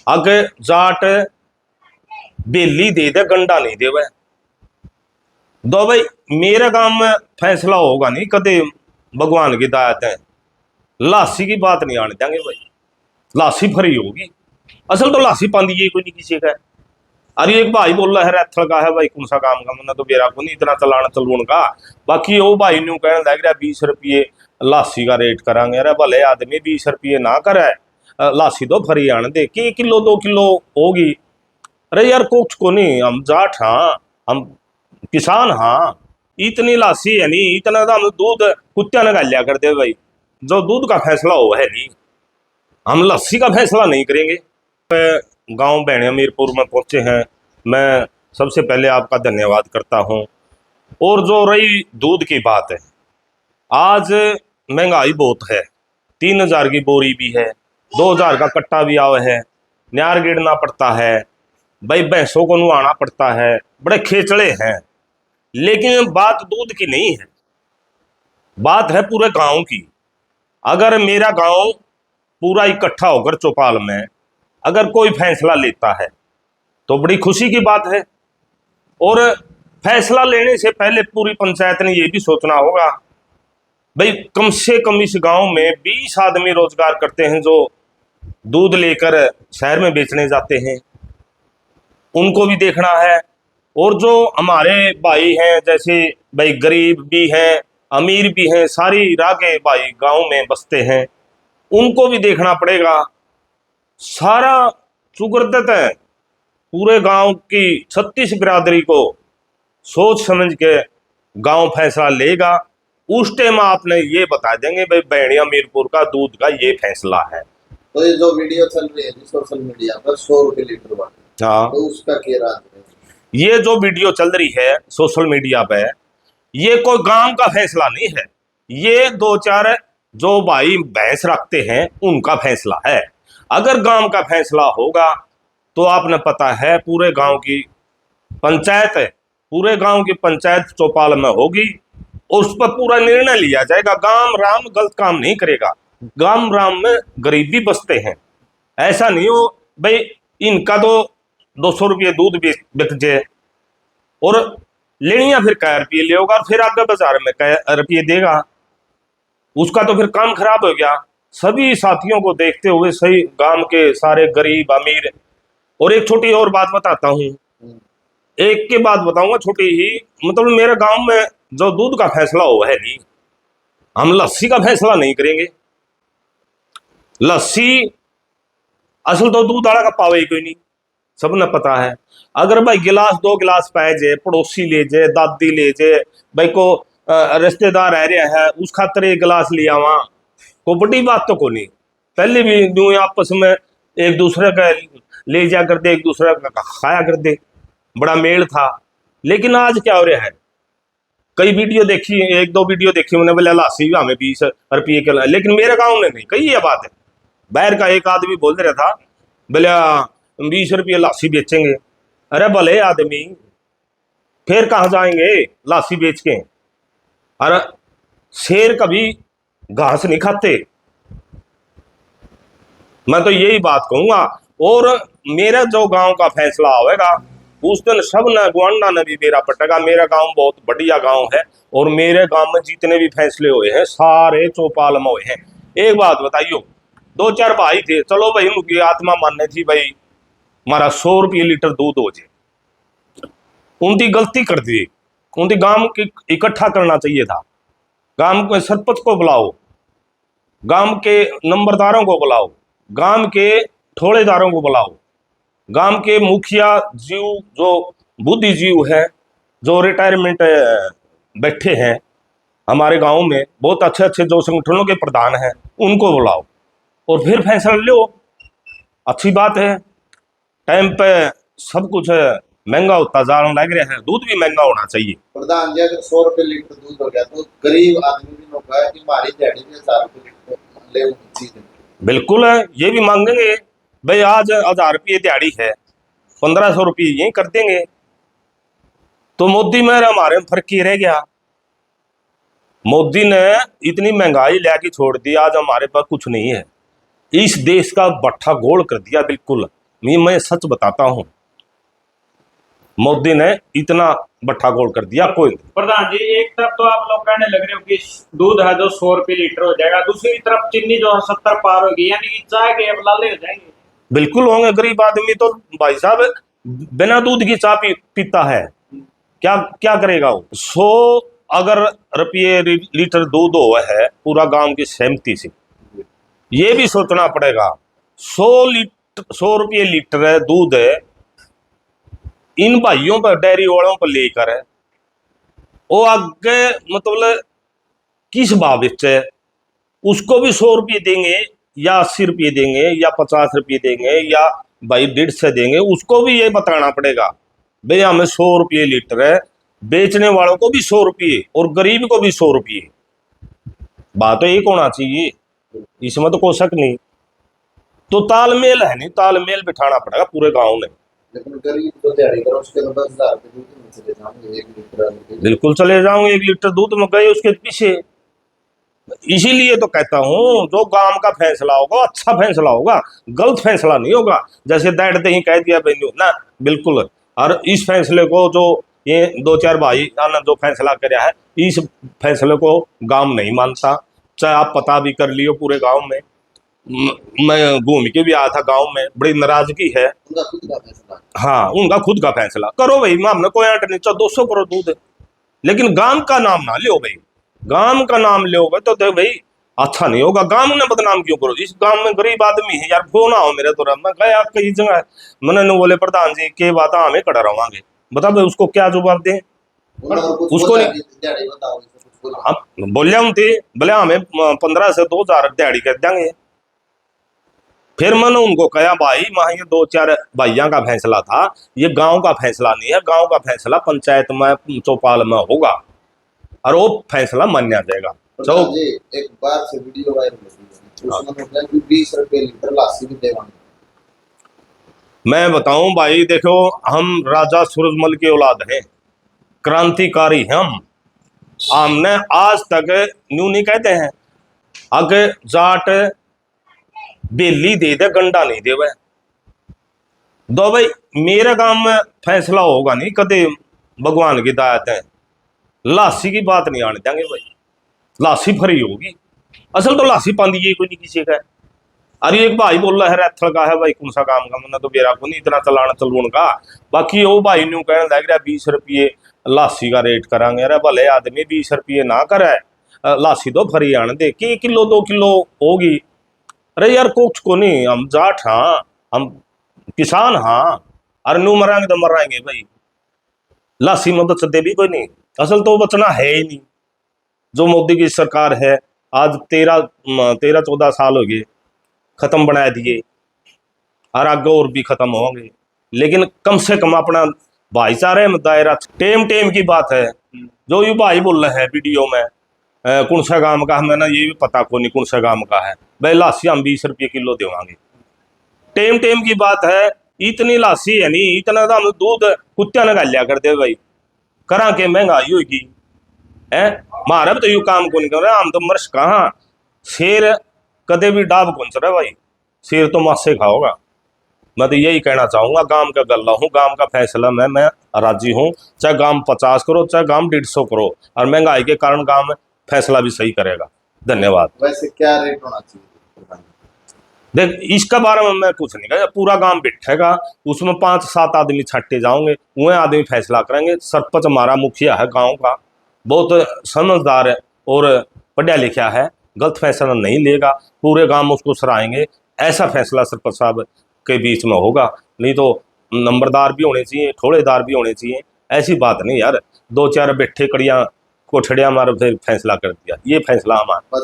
अगे जाट बेली दे दे गंडा नहीं देवे। दो भाई मेरे गांव में फैसला होगा नहीं कदे, भगवान की दायत है। लासी की बात नहीं आने देंगे भाई, लासी फरी होगी। असल तो लासी पानी ये कोई नहीं किसी का। अरे एक भाई बोल रहा है रैथल का है भाई, कौन सा काम का, मैंने तो बेरा को नहीं इतना चलाना चलून का। बाकी वो भाई न्यू कहने लग रहा 20 रुपये लासी का रेट करांगे। अरे भले आदमी 20 रुपये ना करे, लासी तो फरी आने दे, कि किलो 2 किलो होगी। अरे यार कुछ को नहीं, हम जाट हाँ, हम किसान हाँ, इतनी लासी है नहीं, इतना तो हम दूध कुत्ता ने लिया कर दे भाई। जो दूध का फैसला हो है नहीं, हम लस्सी का फैसला नहीं करेंगे। गांव बैणिया मीरपुर में पहुंचे हैं, मैं सबसे पहले आपका धन्यवाद करता हूं। और जो रही दूध की बात है, आज महंगाई बहुत है, 3,000 की बोरी भी है, 2,000 का कट्टा भी आवा है, न्यार गिरना पड़ता है भाई, भैंसों को नुआना पड़ता है, बड़े खेचड़े हैं। लेकिन बात दूध की नहीं है, बात है पूरे गांव की। अगर मेरा गांव पूरा इकट्ठा होकर चौपाल में अगर कोई फैसला लेता है तो बड़ी खुशी की बात है। और फैसला लेने से पहले पूरी पंचायत ने यह भी सोचना होगा भाई, कम से कम इस गांव में 20 आदमी रोजगार करते हैं जो दूध लेकर शहर में बेचने जाते हैं, उनको भी देखना है। और जो हमारे भाई हैं, जैसे भाई गरीब भी हैं, अमीर भी हैं, सारी राह के भाई गांव में बसते हैं, उनको भी देखना पड़ेगा। सारा चुगरदत है पूरे गांव की 36 बिरादरी को सोच समझ के गांव फैसला लेगा। उस टाइम आपने ये बता देंगे भाई बैणिया मीरपुर का दूध का ये फैसला है। तो ये जो वीडियो चल रही है सोशल मीडिया पर 100 रुपये लीटर वाली, हाँ, तो उसका क्या राज है? ये जो वीडियो चल रही है सोशल मीडिया पे, ये कोई गांव का फैसला नहीं है, ये 2-4 जो भाई भैंस रखते हैं उनका फैसला है। अगर गांव का फैसला होगा तो आपने पता है पूरे गांव की पंचायत है, पूरे गांव की पंचायत चौपाल में होगी, उस पर पूरा निर्णय लिया जाएगा। गांव राम गलत काम नहीं करेगा, गांव राम में गरीबी बसते हैं। ऐसा नहीं हो भाई इनका तो 200 रुपये दूध बिक जाए और लेनिया फिर कै रुपये ले होगा, फिर आगे बाजार में कै रुपये देगा, उसका तो फिर काम खराब हो गया। सभी साथियों को देखते हुए सही गांव के सारे गरीब अमीर। और एक छोटी और बात बताता हूँ, एक के बात बताऊंगा छोटी ही, मतलब मेरे गांव में जो दूध का फैसला हो है नहीं, हम लस्सी का फैसला नहीं करेंगे। लस्सी असल तो दूध वाला का पावे कोई नहीं, सबने पता है। अगर भाई गिलास 2 गिलास पाए जाए, पड़ोसी ले जाए, दादी ले जाए, भाई को रिश्तेदार रह रहा है उस खातर एक गिलास लिया वहां, को बड़ी बात तो को नहीं। पहले भी यूं आपस में एक दूसरे का ले जा कर दे, एक दूसरे का खाया कर दे, बड़ा मेल था। लेकिन आज क्या हो रहा है, कई वीडियो देखी, 1-2 वीडियो देखी मैंने, बोला लासी भी हमें 20 रुपये के, लेकिन मेरे गांव में नहीं कही ये बात है। बाहर का एक आदमी बोल रहा था, बोला 20 रुपये लासी बेचेंगे। अरे भले आदमी, फिर कहाँ जाएंगे लासी बेच के? अरे शेर कभी घास नहीं खाते, मैं तो यही बात कहूंगा। और मेरा जो गांव का फैसला होगा उस दिन सब ने गुआंडा ने भी मेरा पटेगा। मेरा गांव बहुत बढ़िया गांव है और मेरे गांव में जितने भी फैसले हुए हैं सारे चौपाल में हुए हैं। एक बात बताइयो, 2-4 भाई थे, चलो भाई उनकी आत्मा मानने थी भाई हमारा 100 रुपये लीटर दूध हो जाए, उनकी गलती कर दी, उनकी गांव की इकट्ठा करना चाहिए था। गांव के सरपंच को बुलाओ, गांव के नंबरदारों को बुलाओ, गांव के ठोड़ेदारों को बुलाओ, गांव के मुखिया जीव जो बुद्धिजीव है, जो रिटायरमेंट बैठे हैं हमारे गांव में, बहुत अच्छे अच्छे जो संगठनों के प्रधान हैं, उनको बुलाओ और फिर फैसला लो। अच्छी बात है, टाइम पे सब कुछ महंगा होता जा रहा है, दूध भी महंगा होना चाहिए। प्रधान जी अगर 100 रुपये लीटर दूध हो गया तो गरीब आदमी भी होगा कि हमारी दिहाड़ी में 1000 रुपये लीटर ले चीज। बिल्कुल है, ये भी मांगेंगे भाई, आज 1000 रुपये दिहाड़ी है, 1500 रुपये यही कर देंगे। तो मोदी में हमारे में फर्क ही रह गया। मोदी ने इतनी महंगाई लेके छोड़ दी, आज हमारे पास कुछ नहीं है, इस देश का बट्ठा गोल कर दिया बिल्कुल। मैं सच बताता हूँ, मोदी ने इतना बट्टा गोल कर दिया कोई नहीं। प्रधान जी, एक तरफ तो आप लोग कहने लग रहे हो कि दूध है जो 100 रुपये लीटर हो जाएगा, दूसरी तरफ चीनी जो है 70 पार होगी, यानी कि चाय के अब लाले हो जाएंगे। बिल्कुल होंगे, गरीब आदमी तो भाई साहब बिना दूध की चाय पीता है, क्या क्या करेगा वो। 100 अगर रुपये लीटर दूध हुआ है पूरा गांव की सहमति से, ये भी सोचना पड़ेगा। 100 रुपये लीटर है दूध है, इन भाइयों पर डेयरी वालों पर लेकर है वो आगे मतलब किस भाव है, उसको भी 100 रुपये देंगे या 80 रुपये देंगे या 50 रुपये देंगे या भाई 150 देंगे, उसको भी ये बताना पड़ेगा भाई हमें 100 रुपये लीटर है, बेचने वालों को भी 100 रुपये और गरीब को भी 100 रुपये। बात तो एक होना चाहिए, इसमें तो कोई शक नहीं। तो तालमेल है नहीं, तालमेल बिठाना पड़ेगा पूरे गांव में। लेकिन गरीब तो दिहाड़ी करो, उसके तो 10,000 रुपये दूध में चले जाएंगे 1 लीटर। बिल्कुल चले जाऊंगे, 1 लीटर दूध में गए उसके पीछे। इसीलिए तो कहता हूँ जो गांव का फैसला होगा अच्छा फैसला होगा, गलत फैसला नहीं होगा। जैसे दैट ही कह दिया बेन्यू ना, बिल्कुल। और इस फैसले को जो ये 2-4 भाई ने जो फैसला कराया है, इस फैसले को गांव नहीं मानता, चाहे आप पता भी कर लियो पूरे गांव में। मैं घूम के भी आया था गांव में, बड़ी नाराजगी है। उनका खुद का फैसला। हाँ, उनका खुद का फैसला करो भाई, हमने कोई आंट नहीं, 200 करो दूध, लेकिन गांव का नाम ना लियो भाई। गांव का नाम लोगे तो देख भाई अच्छा नहीं होगा, गांव ने बदनाम क्यों करो। इस गांव में गरीब आदमी है यार, वो ना हो मेरे तो मैं गया कई जगह, मैंने बोले प्रधान जी के बात हमें कड़ा रवांगे, बता भाई उसको क्या जवाब दे। उसको नहीं हम बोले हम थे, बोले हमें 15 से 2,000 दिहाड़ी कर देंगे। फिर मैंने उनको कहा भाई वहां ये 2-4 भाइयों का फैसला था, ये गांव का फैसला नहीं है, गांव का फैसला पंचायत में चौपाल में होगा और वो फैसला मान्या जाएगा। तो एक बार से वीडियो वायरल हो उसमें बोला कि 20 रुपये लीटर लस्सी भी देवांगे। मैं बताऊं भाई, देखो हम राजा सूरजमल की औलाद हैं, क्रांतिकारी हैं हमने आज तक न्यू नहीं कहते हैं आगे जाट बेली दे दे गंडा नहीं दे वह दो भाई। मेरे गांव में फैसला होगा नहीं कदे, भगवान की दायत है, लासी की बात नहीं आने देंगे भाई, लासी फ्री होगी। असल तो लासी पांदी है कोई नहीं किसी का। अरे एक भाई बोल रहा है रैथल का है भाई, कौन सा काम का, मैंने तो बेरा को नहीं इतना चलाना चलून का। बाकी वो भाई न्यू कहने लग रहा 20 रुपये लासी का रेट करांगे। अरे भले आदमी 20 रुपये ना करे, लासी तो फ्री आने दे, कि किलो 2 किलो होगी। अरे यार कुछ को नहीं, हम जाट हाँ, हम किसान हाँ, अरे न्यू मराएंगे तो मराएंगे भाई, लासी में तो चलते भी कोई नहीं। असल तो बचना है ही नहीं। जो मोदी की सरकार है आज 13-14 साल हो गए, खत्म बना दिए और आगे और भी खत्म होंगे, लेकिन कम से कम अपना भाईचारे में दायरा। टेम टेम की बात है, जो ये भाई बोल रहे हैं वीडियो में कौन सा गांव का, हमें ना ये भी पता को नहीं कौन सा गांव का है भाई, लासी हम 20 रुपये किलो देवांगे। टेम टेम की बात है, इतनी लासी है नहीं, इतना तो हम दूध कुत्ता न गालिया कर दे भाई, करा के महंगाई होगी है। मारा तो यू काम को नहीं कर रहे, हम तो मर्श कहाँ, शेर कदे भी डाब कौन रहा भाई, शेर तो मासे खाओगा। मैं तो यही कहना चाहूंगा, गांव का गल्ला हूँ, गांव का फैसला मैं राजी हूँ, चाहे गांव 50 करो चाहे गांव 150 करो, और महंगाई के कारण गांव फैसला भी सही करेगा। धन्यवाद। वैसे क्या रेट होना चाहिए? देख इसका बारे में मैं कुछ नहीं कहा, पूरा गांव बैठेगा, उसमें 5-7 आदमी छट्टे जाओगे, वह आदमी फैसला करेंगे। सरपंच हमारा मुखिया है गांव का, बहुत समझदार है और पढ़ा लिखा है, गलत फैसला नहीं लेगा, पूरे गांव में उसको सराहेंगे। ऐसा फैसला सरपंच साहब के बीच में होगा, नहीं तो नंबरदार भी होने चाहिए, ठोड़ेदार भी होने चाहिए। ऐसी बात नहीं यार, 2-4 बैठे कड़ियाँ कोठड़ियाँ मार फिर फैसला कर दिया, ये फैसला हमारा